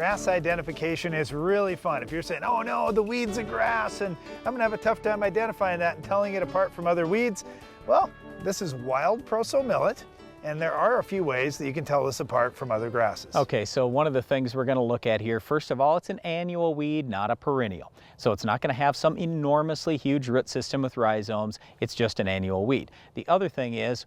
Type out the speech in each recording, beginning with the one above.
Grass identification is really fun. If you're saying, oh no, the weed's a grass and I'm gonna have a tough time identifying that and telling it apart from other weeds, well, this is wild Proso millet, and there are a few ways that you can tell this apart from other grasses. Okay, so one of the things we're going to look at here, first of all, it's an annual weed, not a perennial. So it's not going to have some enormously huge root system with rhizomes. It's just an annual weed. The other thing is,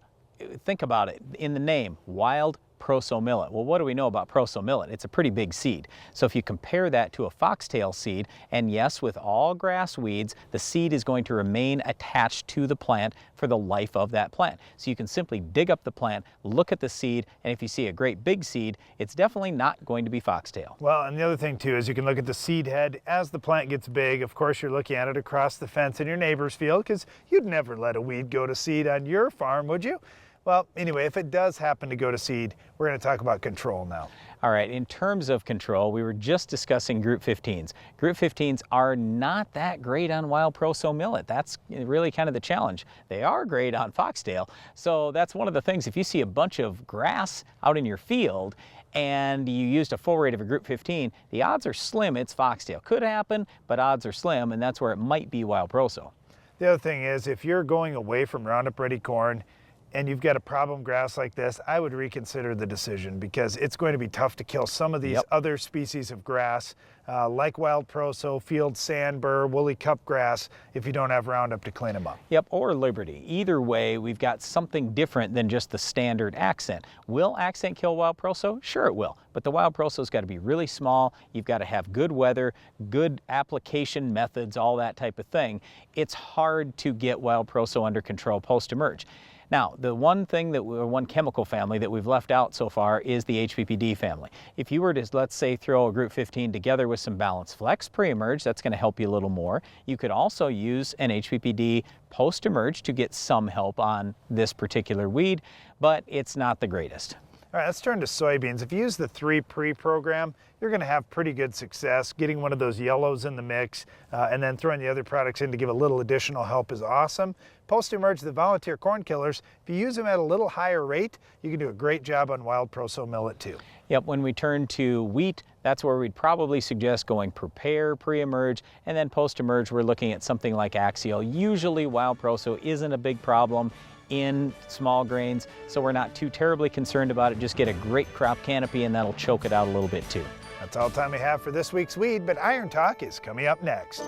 think about it, in the name, wild Proso millet. Well, what do we know about Proso millet? It's a pretty big seed. So if you compare that to a foxtail seed, and yes, with all grass weeds, the seed is going to remain attached to the plant for the life of that plant. So you can simply dig up the plant, look at the seed, and if you see a great big seed, it's definitely not going to be foxtail. Well, and the other thing too is you can look at the seed head as the plant gets big. Of course, you're looking at it across the fence in your neighbor's field, because you'd never let a weed go to seed on your farm, would you? Well, anyway, if it does happen to go to seed, we're going to talk about control now. All right, in terms of control, we were just discussing Group 15s. Group 15s are not that great on wild Proso millet. That's really kind of the challenge. They are great on foxtail, so that's one of the things. If you see a bunch of grass out in your field and you used a full rate of a Group 15, the odds are slim it's foxtail. Could happen, but odds are slim, and that's where it might be wild Proso. The other thing is, if you're going away from Roundup Ready corn, and you've got a problem grass like this, I would reconsider the decision, because it's going to be tough to kill some of these other species of grass, like wild Proso, field sandbur, woolly cup grass, if you don't have Roundup to clean them up. Yep, or Liberty. Either way, we've got something different than just the standard accent. Will accent kill wild Proso? Sure it will, but the wild Proso's got to be really small. You've got to have good weather, good application methods, all that type of thing. It's hard to get wild Proso under control post-emerge. Now, the one chemical family that we've left out so far is the HPPD family. If you were to, let's say, throw a Group 15 together with some Balance Flex pre-emerge, that's going to help you a little more. You could also use an HPPD post-emerge to get some help on this particular weed, but it's not the greatest. All right, let's turn to soybeans. If you use the 3 Pre program, you're going to have pretty good success. Getting one of those yellows in the mix and then throwing the other products in to give a little additional help is awesome. Post-emerge, the volunteer corn killers, if you use them at a little higher rate, you can do a great job on wild Proso millet too. Yep, when we turn to wheat, that's where we'd probably suggest going prepare, pre-emerge, and then post-emerge, we're looking at something like Axial. Usually wild Proso isn't a big problem in small grains, so we're not too terribly concerned about it. Just get a great crop canopy and that'll choke it out a little bit too. That's all the time we have for this week's Weed, but Iron Talk is coming up next.